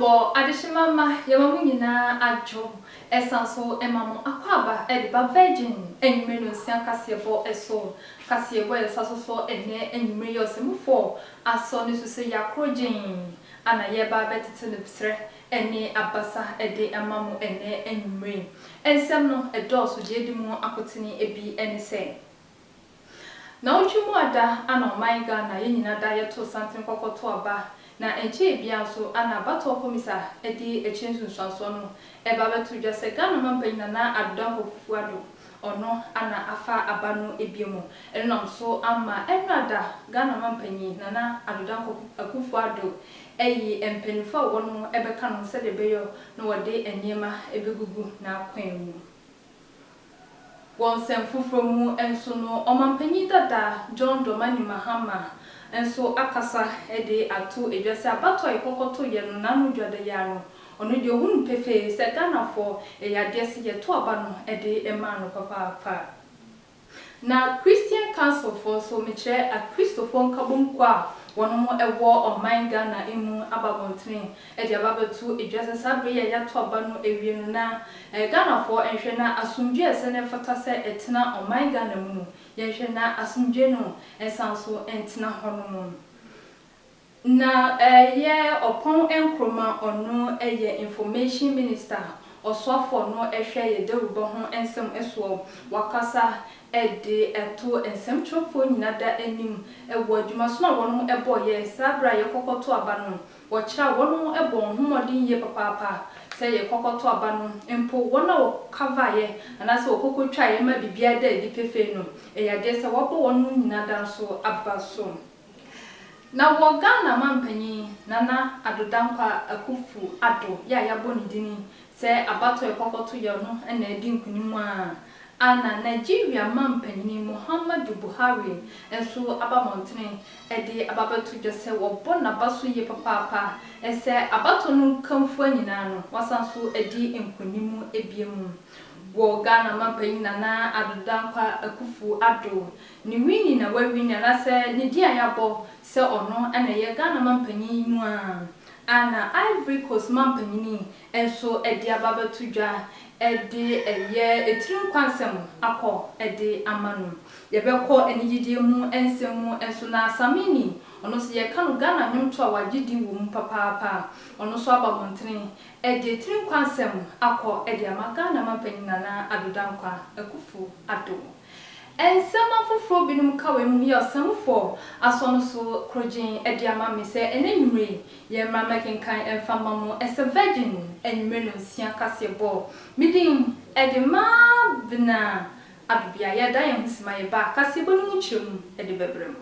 Bo adishima ma yemamu nyina adwo esanso emamu akwaba ediba virgin enwumenu sian kasebo eso kasebo esaso so ene enwumre yosemufo aso ne suse yakrojin ana yeba betete ne bisre ene abasa ede amamu ene enwumre ensem no edoso jedimu akotini ebi ense na ojumu ada ana omaiga na yenyina da yeto santin kokoto aba na enche bia so ana bato komisa edi echensu nsanso no eba betu jase Ghana mampanyina na adanko fufuado ono ana afa abano ebiemu enam so ama enada Ghana mampanyina na adanko akufuado eyi empenifo wono ebeka no se de beyo no wode enyema ebegugu na akwanmu wonsem fufromu enso no omampanyi dada John Domani Mahama enso akasa ede ato edwase abato ikokoto ye no nanu dwade ya no ono de ohunu pefe se Ghana fo eyade se ye to aba no ede ema no papa na Christian Council for so meche a Christopher Nkabom kwa wono mo ewo oman Ghana emu ababontene ede ababatu edwase sabre ye ya to aba no ewie no na Ghana fo enhwe na asumdwe ese ne fata se etena oman Ghana mu ye hwe na asumdwe no ensanso entena hono na ye opon enkroma ono eye information minister oswafo no ehwe ye dewubo ho ensem eso wakasa ede eto ensem trofo nyina da anim ewo adwuma so na wono ebo ye sabra ye kokoto aba no wo kira wono ebo homodin ye papa se ye kokoto aba no empo wono wo cover ye anase wo kokotwa ye ma bibia da di pefe no eyade se wo bo wono nyina da so aba so na wo Ghana mampanyi nana adodankwa akufu ado ya yaboni dini se abato ekokoto ye no na edi nkunimu ana Nigeria mampanyi Muhammadu Buhari enso abamontene edi ababetu jose wo bona baso ye papa ese abato no kamfu anyina no wasanso edi nkunimu ebiemu wo Ghana mampanyi nana adodankwa akufu ado ni wini na wawini na se ni dia yabo se ono ana ye Ghana mampanyi mu ana Ivory Coast mampanyi enso edi ababetu dwa edi eye etirim kwansem akọ edi amanu yebekọ enigidie mu ensemu enso na asamini ono se ye kanu Ghana nwonto a wagidi wo mu papa ono so abamontene edi etirim kwansem akọ edi amagana mampanyina na adodankwa akufu ado ensema foforo binum kawe mu ye osamfo aso so krojin edi amame se enenwure ye mamakenkan enfamamu ese virgin enwure no sia kasebo midin edi ma bna adubia ye da ye husima ye ba kasebo no nchiremu edi bebrem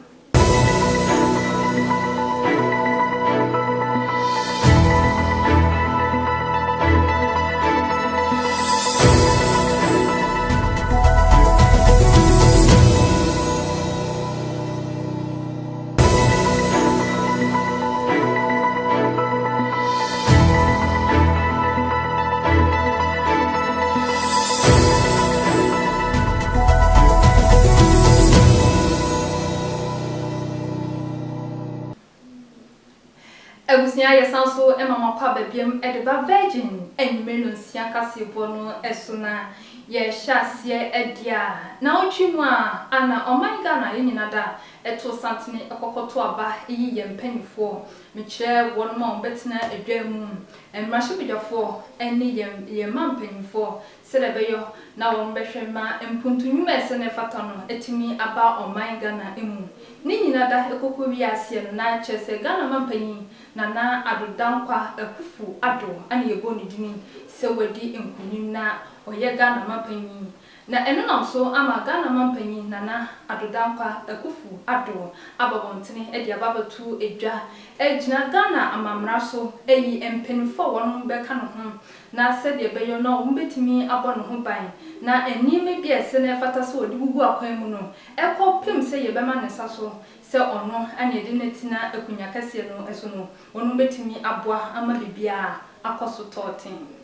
Ebusia yesanso emama kwa babiem edeba virgin enwumenu nsia kasebo no esona ye hyasie edia na otwimu ana oman Ghana yenyina da eto santene ekokoto aba yi ye mpanifo mekire wonma obetina edwamu emrashibidafo eni ye mampanifo selebeyo na wombehwe ma empuntunwuma esene fata no etimi aba oman Ghana emu ni nyina da ekokowi asie no na chese Ghana mampanyi nana adodankwa akufu ado ani yeboni dini se wadi enkunim na oye Ghana mampanyi na enonam so ama Ghana mampanyi nana adodankwa akufu ado ababontene edi ababatu edwa ejina Ghana amamra so eyi empenifo wono beka no ho na se de beyo no mbetimi abono ho ban na enime bi ese na fata so odi gugu akwan mu no ekopem se yebema ne saso se ono ani edi netina akunya kase no eso no wono betimi aboa ama bibia akoso totin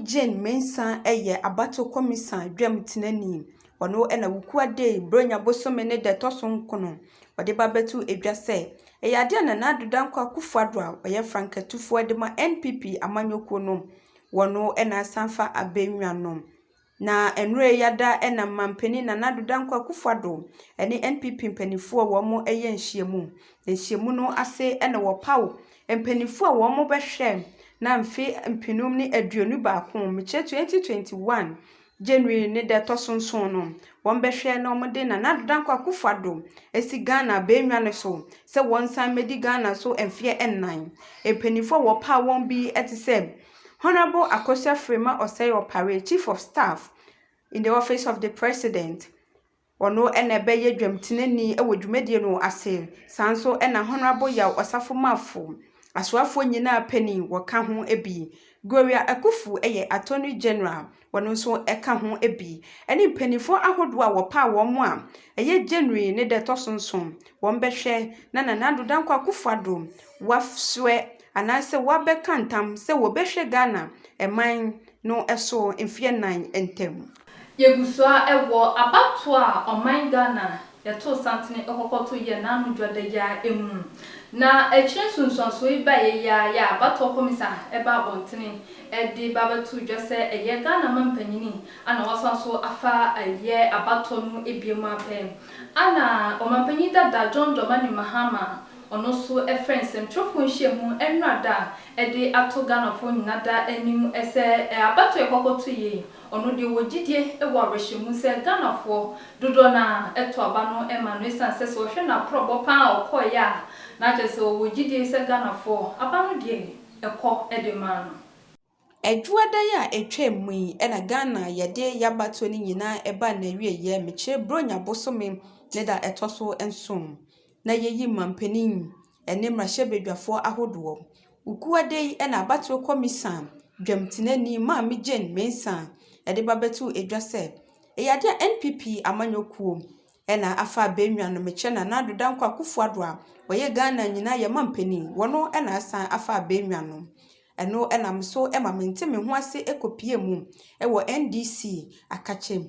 Jane Mensa eye abato komisa dwam tinani ono ena wukuade bronya bosome ne de toso nkono ode babetu edwa se eyade na nadodankwa Akufo-Addo a oye frankatufo de ma NPP amanyokuo no wono ena sanfa abenwanom na enure yada ena mampeni na nadodankwa Akufo-Addo ene NPP mpanifo wo mo eye nhyiemu no ase ena wo paw mpanifo wo mo behwe na mfe mpinum ni aduonu baako meche 2021 January ne de tosonson no won behwe na omde na nadodankwa Akufo-Addo esi Ghana benwa ne so se won san medi Ghana so emfe ennan mpanifo wo pa won bi etise Honorable Akosua Frema Osei Opare, Chief of Staff in the Office of the President. Ono ene beye dwamtinani ewo dwumedie no ase. Sanso ena Honorable Yaw Osafo Mafo. Aswafo nyina peni waka ho ebi. Gloria Akufu eye Attorney General. Wono nso eka ho ebi. Eni mpanifo ahodo a wopa wo a eye January ne de tosonson. Won behwe na nadodankwa Akufo-Addo wafswe anase wabeka ntam se wobehwe Ghana eman no eso mfie nan entem Yegusua ewo abato a oman Ghana yeto santene ekokoto ye nanu dwade ya emu na echire sunsunso ibaye ya abato komisa eba abontene edi babatu dwese eye Ghana mampanyini ana wasanso afa aye abato no ebiemu apem ana omampanyi dada John Dramani Mahama ono so efrensem trofo nhyiemu enrada edi ato Ghana fo nyinada anim ese abato ekokoto ye ono de wogidie ewo arehyimu se Ghana fo dodo na eto aba no emanu sanse so hwe na probo pa okoya na jese wogidie se Ghana fo aba no de ekọ edemano Ejuada ya etwemu yi ena Ghana yede yabato ni nyina eba na wieye meche bronya bosome ne da etoso ensom na yeyi mampenin ene mrahye ahodowo ukuade ena abato komisa dwamtinani maami Jane Mensa ede babetu edwase eyade NPP amanyokuo ena afa benwa no meche na nadodankwa Akufo-Addo a oye Ghana nyina ye mampeni wono ena asan afa benwa no eno enam so emamente me ho ase ekopie mu ewo NDC akache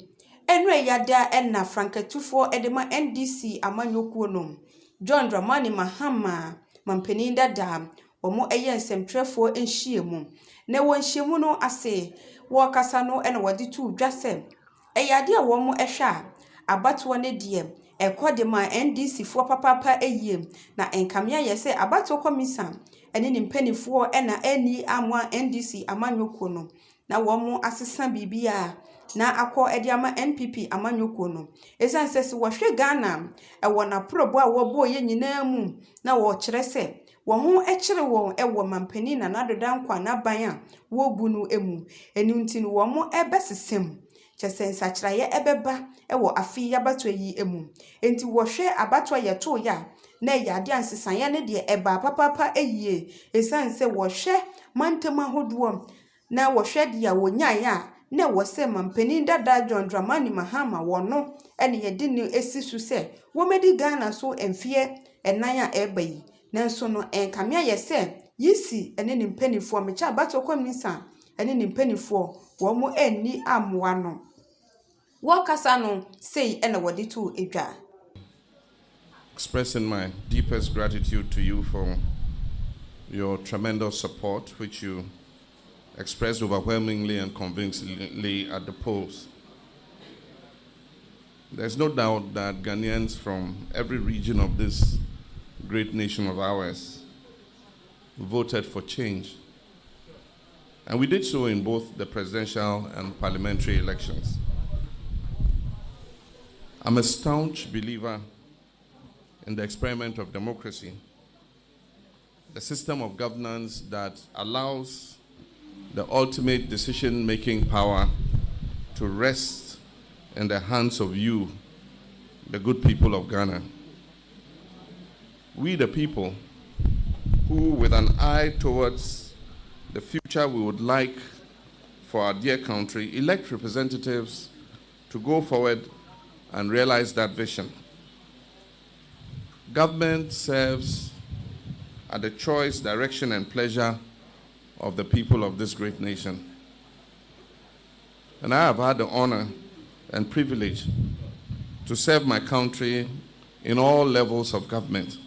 enu eyada ena frankatufo edema NDC amanyokuo no John Dramani Mahama mampeni dada omo eye nsemtrefo nhyiemu na wo nhyiemu no ase wo kasa no ena wodi tu dwase eyade a wo mo ehwa abato ne de ekode ma NDC fo papapa eyie na enkamia yese abato komisa ene ni mpanifo ena eni amwa NDC amanyokuo no na wo mo asesa bibia na akọ edi ama NPP amanyokuo no esanse se wo hwe Ghana ewo na probo a wo bo ye nyina mu na wo kire se wo ho ekire wo ewo mampani na nadodankwa na ban a wo bu no emu enunti no wo mo ebesesem chesensa kiraye ebeba ewo afi yabato yi emu enti wo hwe abato yeto ya na yade ansesan ne de eba papapa eyie esanse wo hwe mantema hodowo na wo hwe dia wonya ya na wo se mampani dada John Dramani Mahama wono ene yede ne esi su se wo medi Ghana so emfie enan a ebayi nanso no enkamia yese yisi ene ne mpanifo mecha abato komisa ene ne mpanifo wo mo eni amwa no wo kasa no sei ene wodi tu edwa expressing my deepest gratitude to you for your tremendous support which you expressed overwhelmingly and convincingly at the polls. There's no doubt that Ghanaians from every region of this great nation of ours voted for change. And we did so in both the presidential and parliamentary elections. I'm a staunch believer in the experiment of democracy, a system of governance that allows the ultimate decision-making power to rest in the hands of you, the good people of Ghana. We, the people, who, with an eye towards the future we would like for our dear country, elect representatives to go forward and realize that vision. Government serves at the choice, direction, and pleasure of the people of this great nation. And I have had the honor and privilege to serve my country in all levels of government.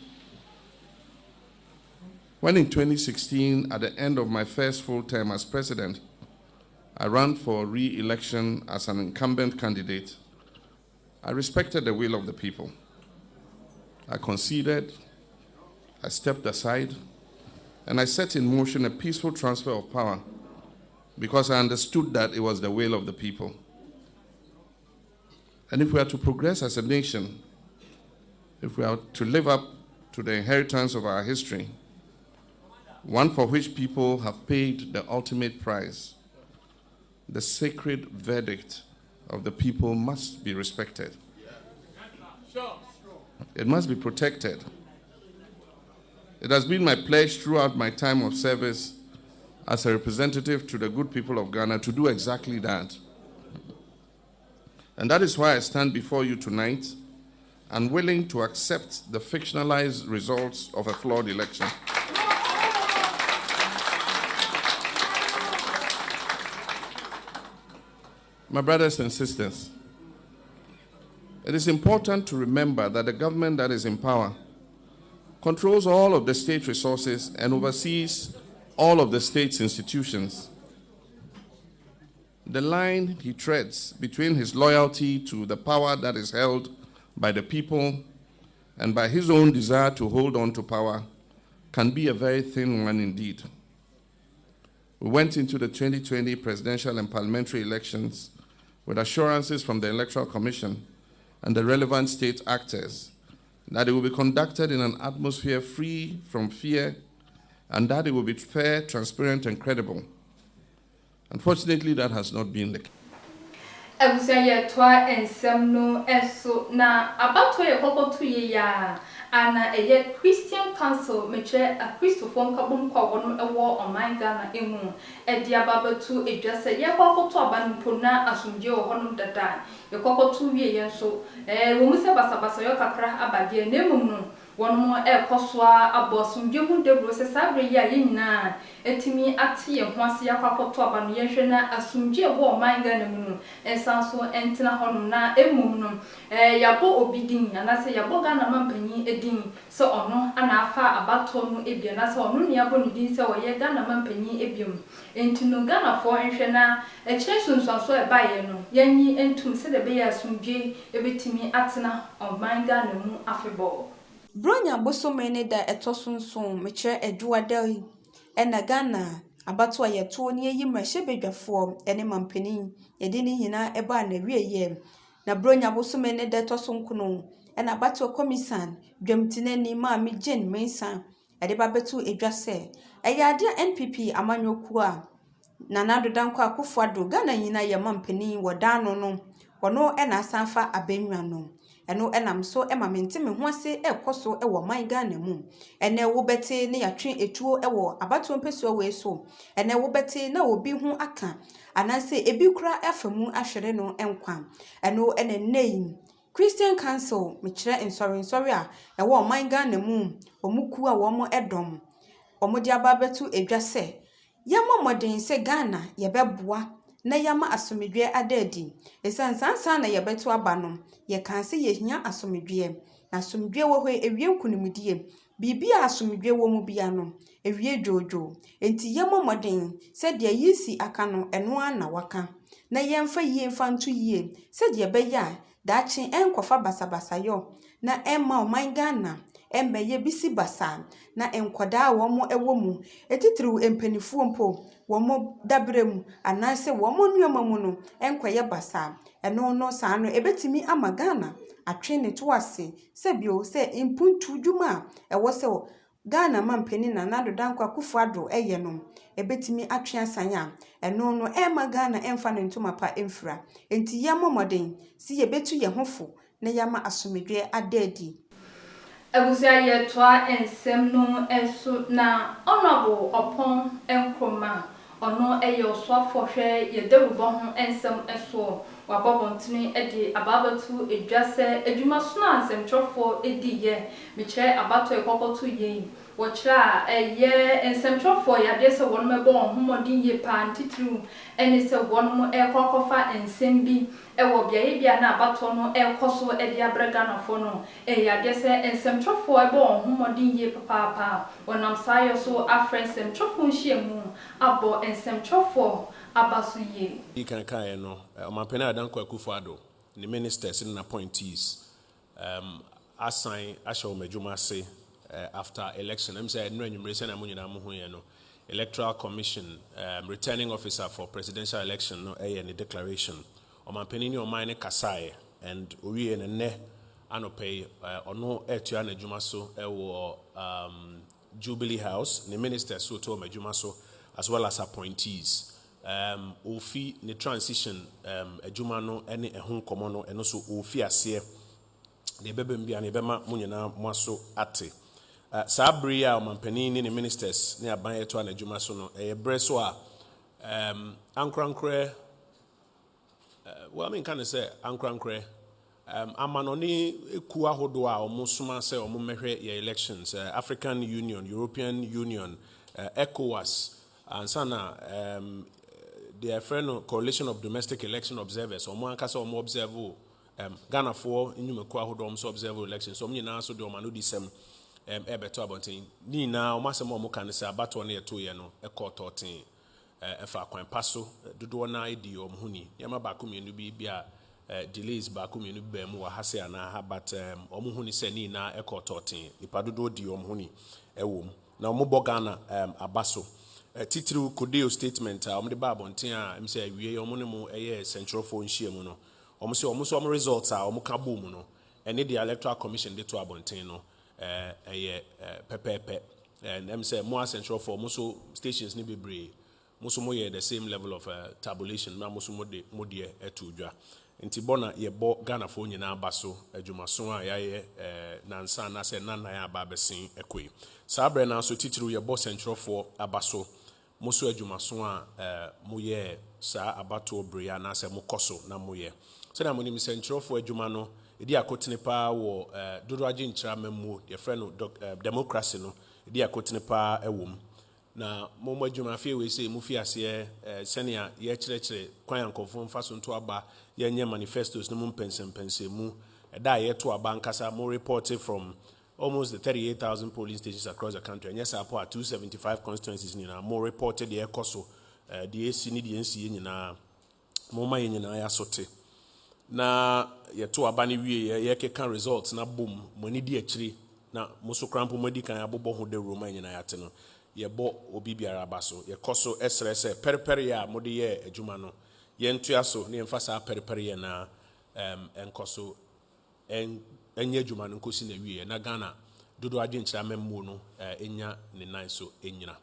When in 2016, at the end of my first full term as president, I ran for re-election as an incumbent candidate, I respected the will of the people. I conceded, I stepped aside, and I set in motion a peaceful transfer of power because I understood that it was the will of the people. And if we are to progress as a nation, if we are to live up to the inheritance of our history, one for which people have paid the ultimate price, the sacred verdict of the people must be respected. It must be protected. It has been my pledge throughout my time of service as a representative to the good people of Ghana to do exactly that. And that is why I stand before you tonight, unwilling to accept the fictionalized results of a flawed election. My brothers and sisters, it is important to remember that the government that is in power controls all of the state resources and oversees all of the state's institutions. The line he treads between his loyalty to the power that is held by the people and by his own desire to hold on to power can be a very thin one indeed. We went into the 2020 presidential and parliamentary elections with assurances from the Electoral Commission and the relevant state actors that it will be conducted in an atmosphere free from fear and that it will be fair, transparent, and credible. Unfortunately, that has not been the case. Ebusia twa ensemno eso na abato ye kokotu ye ya ana eye Christian Council meche a Christopher nkabom kwa wono ewo oman Ghana emu e dia babatu edwase ye kokotu abanimpo na asumje wo honum dada ye kokotu wie ye nso wo mu se basabasa yo kakra abade na emum no wono ekosoa abosumje hu debro se sabre ya yina etimi ate ye ho ase yakokotu abanu ye hwe na asumje wo oman Ghana mu ensanso entina honum na emum no yabo obidin anase yabo Ghana mampanyi edin so ono ana afa abato no ebia na se ono ne yabo ne din se oye Ghana mampanyi ebiom entino Ghana fo enhwe na ekire sunsuaso e baye no yanyi entum se de be ya asumje ebetimi atena oman Ghana mu afebo Bronya Bosome ne da etosunsun mekire eduwadai ena Ghana abato ayeto ne yi mrahye bedwafo ene mampanin yede ne hina eba na wieye na Bronya Bosome ne da etosunkuno ena abato komisan dwamtinani maami Jane Mensa ade babetu edwase eyade NPP amanyoku a Nana Dodanko Akufo-Addo Ghana nyina ye mampanin wodano no wono ena asanfa abenwa no eno enam so emamente me ho ase ekoso ewo man Ghana mu ene wo bete ne yatwe etuo ewo abato mpeso we so ene wo bete na obi hu aka anase ebi kura afamu ahwere no enkwa eno ene nei Christian Council mekire nsori a ewo man Ghana mu omuku a wo mo edom omodi ababetu edwase yama modern se Ghana yebeboa na yama asomedwe adadi esansansa na yebeto aba no ye kanse yehia asomedwe na asomedwe wo hwe ewie nkunimdie bibia asomedwe wo mu bia no ewie jojo enti yama modern se de yisi aka no eno ana waka na yemfa yie fantu yie se de beya dachi enkofa basabasa yo na emma oman Ghana embeye bisi basa na enkoda wo mo ewo mu etitiriw empanifuo mpo wo mo dabrem anase wo mo nuama mu no enkoye basa eno no saa no ebetimi ama Ghana atwe ne to ase se bio se impuntu dwuma ewo se Ghana mampani na Nana Dodanko Akufo-Addo eye no ebetimi atwe asanya eno no ema Ghana emfa ne ntoma pa emfra enti yama moden si yebetu ye hofo na yama asomedwe adadi Ebusia ye twa ensem no eso na honorable Opon Nkrumah ono eye oswafo hwe ye derubo ho ensem eso wabobontini edi ababatu edwase edwuma so na nsem twofo edi ye mekire abato ekokoto ye wɔkyerɛ a ɛyɛ nsɛmtwerɛfoɔ yɛadeɛ sɛ wɔn mɛbɔ wɔn homɔden yie paa ntitiriw ɛne sɛ wɔn mo ɛkɔkɔfa nsɛm bi ɛwɔ beaeɛ bia na abatoɔ no ɛkɔ so ɛde abrɛ Ghanafoɔ no yɛadeɛ sɛ nsɛmtwerɛfoɔ ɛbɔ wɔn homɔden yie papaapa wɔnam saa yɛ so afrɛ nsɛmtwerɛfoɔ nhyiamu abɔ nsɛmtwerɛfoɔ aba so yie. You can kind no Ɔmampanin Adanko Akufo-Addo the ministers and appointees assign ahyɛ wɔn adwuma ase after election. I'm saying no enumeration amu nyina mo ho yɛ no Electoral Commission returning officer for presidential election no ɛyɛ ne declaration. Ɔmampanin ne ɔman ne kasae and owie ne nɛ anɔpɛ ɔno ɛtua n'adwuma so ɛwɔ Jubilee House ne ministers so to wɔn adwuma so as well as appointees. Ofi ne transition adwuma no ene ehun komo no eno so ofi ase de bebem bia ne bema mo nyina mo aso ate saa bere a Ɔmampanin ne ministers ne aban eto an adwuma so no bre so a ankrankre well I mean can say ankrankre amanoni eku ahodo a omo soma se omo mehwe ye elections African Union, European Union, ECOWAS and sana the friend Coalition of Domestic Election Observers or more kasa or observe Ghana for inumekwa hodom so observe elections so nyina so de o manu disem ebeto abontin ni na o masem o kan se abato na eto ye no ekọ totin efa kwan paso dodo na idi o mhuni yama ba komienu bi bia delays ba komienu ba mu wa hase ana ha but o mhuni se ni na ekọ totin ipa dodo di o mhuni ewom na o mo Ghana abaso titiri kodeo statement a omde ba abonten a em say awie omo ne mu eye central phone nhia mu no omo say omo so omo results a omo ka bo mu no ene the Electoral Commission de to abonten no eye pepepe and em say more central phone so stations ni bebre mo so mo ye the same level of tabulation na mo so mo de eto dwa nti bona ye bo Ghana fo nyina aba so adwumaso a yaye nansa na se nanan aba besin ekoi sabre na so titiri ye bo central phone aba so moso adwumaso a moye sa abato brea na se mokoso na moye so na monim central phone adwuma no edi akotene pa wo dodo age nkyira mamu ye frɛ no democracy no edi akotene pa ewom na momo adwuma fe we say mu fi ase senia ye kyerɛkyerɛ kwan ankɔfo mfa so nto aba ye nye manifestos no mu mpensempensem mu eda ye to aba nkasa mo reported from almost the 38,000 polling stations across the country. And yes, I put 275 constituencies in more reported the ECOSO, the AC, the NC in Moma in Ayasote. Na yeto abani ye can results na boom, money dear tree, na Musu Crampo Medica and Abobo who the Roma in Ayatano. Ye bo Obibia Rabaso, ye Coso SRS, Periperia, Modie, Jumano, Yentuaso, Niemfasa Periperia na Encoso and enye dwuma no nkosi na wie na Ghana dodo age nkyira memmu no enya ne nan so enyina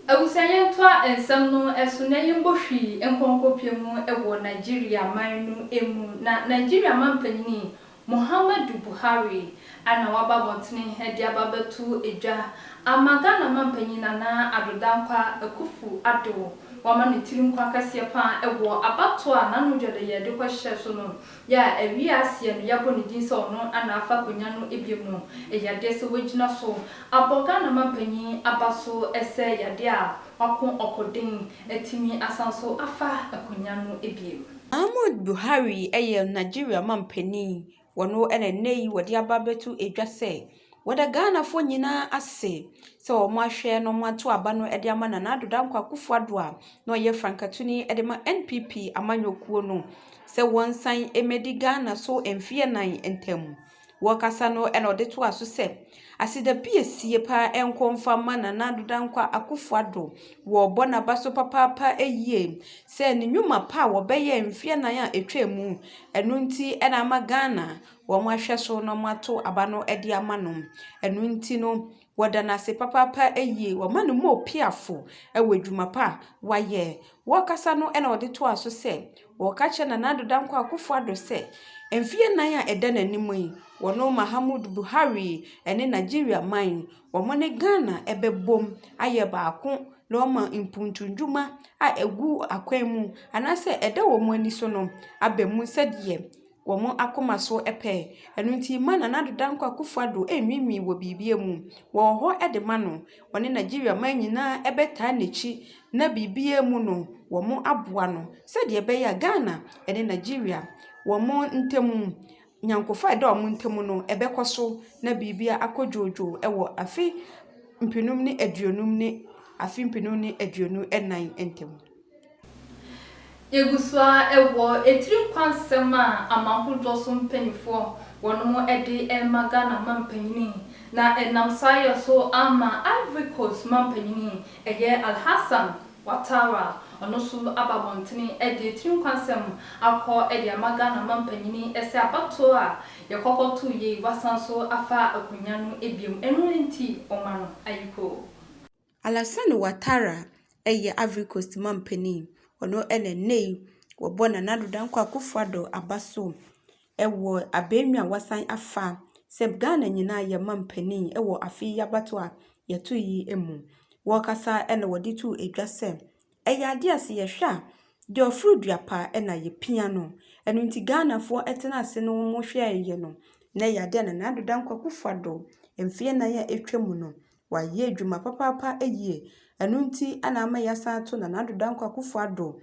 awusanye to ensem no eso na yimbohwi enkonkopie mu ewo Nigeria man no emu na Nigeria man panyini Muhammadu Buhari ana wababotene hedi ababetu edwa amagana man panyina na Adodankwa Akufo-Addo wama ne tirim kwa kase pa ewo abato a nanu dwede ye de kwahye so no ya awi asie no yabo ne din so no ana afa konya no ebiemu eyade se wagina so aboga na mampanyi abaso ese yade a wako okoden etimi asanso afa akonya no ebiemu. Muhammadu Buhari eye Nigeria mampanyi wono ene nei wode ababetu edwa se wada Ghana fo nyina ase se o mo ahwe no mo ato aba no ede ama na Adodankwa Akufo-Addo a no ye frankatuni ede ma NPP amanyokuo no se wonsan emedi Ghana so emfie nan entem wakasa no ene ode to aso se asida biesie pa enkomfa ma na Adodankwa Akufo-Addo wo bona baso papa eyie se ne nwuma pa wo beye emfie nan a etwemu enu nti ena ama Ghana wo mo ahwe so no mo ato aba no ede ama no enu nti no wada na se papa eyie wo ma no mo piafo ewe dwuma pa waye wakasa no ena ode to aso se wo ka che na Adodankwa Akufo-Addo se emfie nan a eda nanim yi wono Muhammadu Buhari ene Nigeria man wo mo ne Ghana ebebom aye baako no ma impuntundwuma a egu akwan mu anase eda wo mo ani so no abemu sɛdeɛ wɔn akoma so pɛ ɛno nti ma Nana Addo Dankwa Akufo-Addo enwinwi wɔ biribi mu wɔ hɔ de ma no wɔne Nigeria man nyinaa ɛbɛtaa n'akyi na biribi mu no wɔn aboa no sɛdeɛ ɛbɛyɛ Ghana ɛne Nigeria wɔn ntɛm nyankofa ɛda wɔn ntɛm no ɛbɛkɔ so na biribi akɔdwoodwo ɛwɔ afi mpinum ne aduonum ne afi mpinum ne aduonu ɛnan ntɛm. Yegusua ewo etiri kwansem a amahodwo so mpanifo wono ede Ghana mampanyini na enamsaye so ama Ivory Coast mampanyini eye Alhassan Ouattara ono so ababontene ede etiri kwansem akọ ede Ghana mampanyini ese abato a yekokoto ye wasan so afa akunya no ebiem enu nti omano ayiko. Alhassan Ouattara eye Ivory Coast mampanyini ono nei wobo Nana Addo Dankwa Akufo-Addo abaso ewo abenwa wasan afa se Ghana nyina ye mampani ewo afi yabato a yeto yi emu wo kasa ene wodi tu edwase ade ase ye hwa de ofruduapa ena ye pia no eno nti Ghana fo etena ase no mo hwe ye no na yade Nana Addo Dankwa Akufo-Addo emfie na ya etwemu no wa ye adwuma papapa eyie eno nti ana ama yasa to Nana Addo Dankwa Akufo-Addo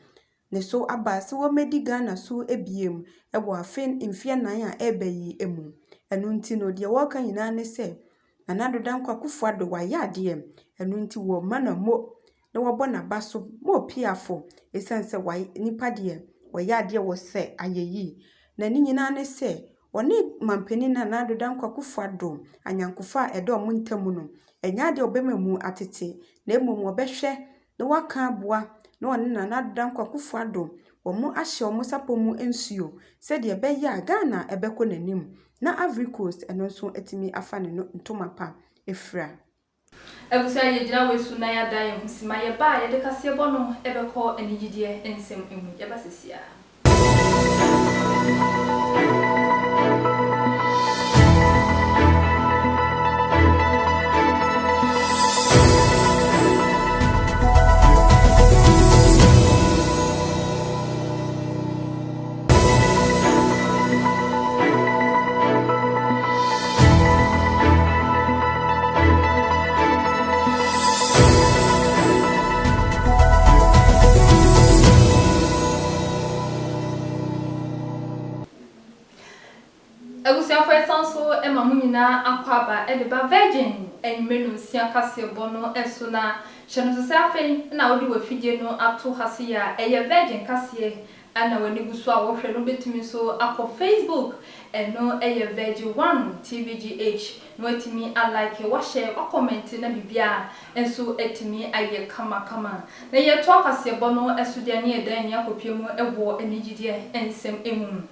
ne so abase wo medi Ghana so ebiem ewo afen mfie nan a ebayi emu enu nti no de wo kan nyina ne se Nana Addo Dankwa Akufo-Addo wa ya de enu nti wo manamo na wo bona baso mo piafo esense wa nipa de wo ya de wo se ayeyi na ni nyina ne se woni mampani Nana Addo Dankwa Akufo-Addo anyankofa edo mo ntamu no enya de obemamu atete na emom obehwe na waka aboa no one Nana Addo Dankwa Akufo-Addo omo ahye omo sapomu ensuo se de beya Ghana ebeko nanim na Ivory Coast eno so etimi afa ne ntoma pa efra Ebusa ye jina wesu na ya dan ye husima ye ba ye de kase bono ebeko enigidie ensem emu ye basesia. Ebusia for esanso emamunyina akwaba edeba virgin enmenu sia kase bono esuna cheno se afen na odi wafidie no ato hase ya eye virgin kase ana wani gusu a wo hwe no betumi so akọ Facebook eno eye virgin 1 tvgh no etimi alike wa share wa comment na bibia enso etimi aye kama na ye to kase bono esudia ne edan ya kopiem ewo enigidie ensem emu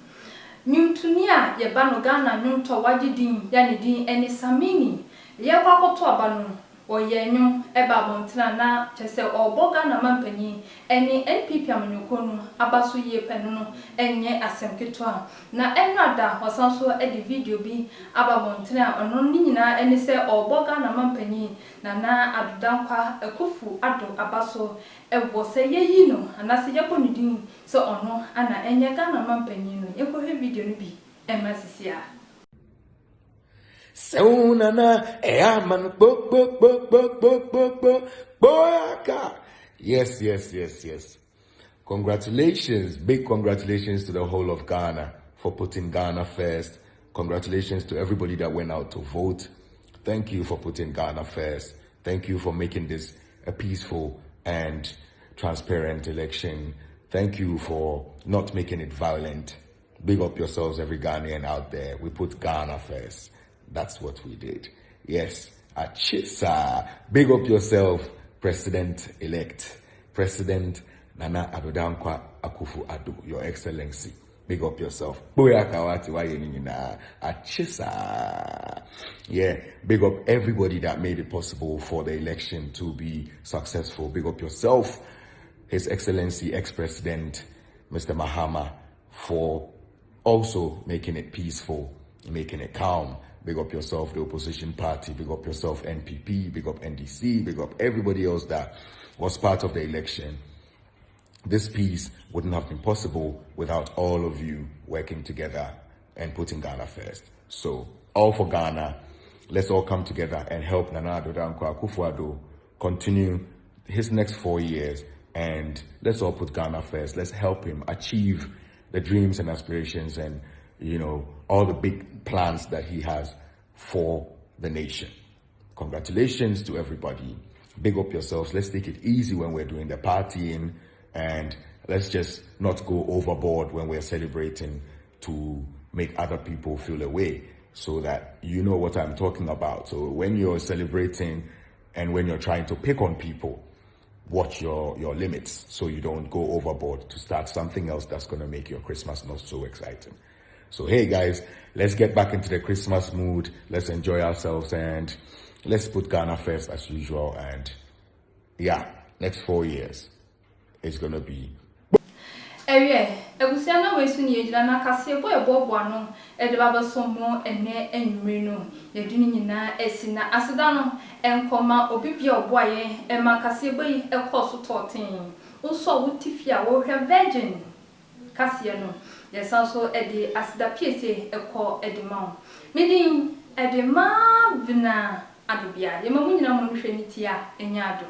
Nyumtunia ye bano Ghana nyumto wajidin yani din eni samini ye kwakoto abano oye nyum eba bontena na chese obo Ghana mampanyi eni NPP amanyokonu abaso ye penu enye asemketwa na enwada wasanso edi video bi aba bontena ono nyina eni se obo Ghana mampanyi Nana Addo Dankwa Akufo-Addo abaso ewo se yeyi no anase yebo nidin so ono ana enye Ghana mampanyi no yekohe video no bi emasisia Nana man boyaka. Yes. Congratulations, big congratulations to the whole of Ghana for putting Ghana first. Congratulations to everybody that went out to vote. Thank you for putting Ghana first. Thank you for making this a peaceful and transparent election. Thank you for not making it violent. Big up yourselves, every Ghanaian out there. We put Ghana first. That's what we did. Yes, Achisa. Big up yourself, President-elect. President Nana Addo Dankwa Akufo-Addo, Your Excellency. Big up yourself. Achisa. Yeah, big up everybody that made it possible for the election to be successful. Big up yourself, His Excellency, Ex-President Mr. Mahama, for also making it peaceful, making it calm. Big up yourself, the opposition party. Big up yourself, NPP. Big up NDC. Big up everybody else that was part of the election. this peace wouldn't have been possible without all of you working together and putting Ghana first. So, all for Ghana. Let's all come together and help Nana Addo Dankwa Akufo-Addo continue his next 4 years, and let's all put Ghana first. Let's help him achieve the dreams and aspirations and, you know, all the big plans that he has for the nation. Congratulations to everybody. Big up yourselves. Let's take it easy when we're doing the partying, and let's just not go overboard when we're celebrating to make other people feel away, so that you know what I'm talking about. So when you're celebrating and when you're trying to pick on people, watch your limits so you don't go overboard to start something else that's going to make your Christmas not so exciting. So hey guys, let's get back into the Christmas mood. Let's enjoy ourselves and let's put Ghana first as usual. And yeah, next 4 years it's going to be Ebusiana wesu ni ejira na kase boy bobo ano e de baba somo ene enwure no ye duni nyina esina aseda no enkoma obibia oboaye e makase boy e koso totin unso wutifia wo hwe virgin kase no ye sanso e de aseda piese e ko e de ma medin e de ma vina adobia ye mamu nyina mo hwe nitia enya ado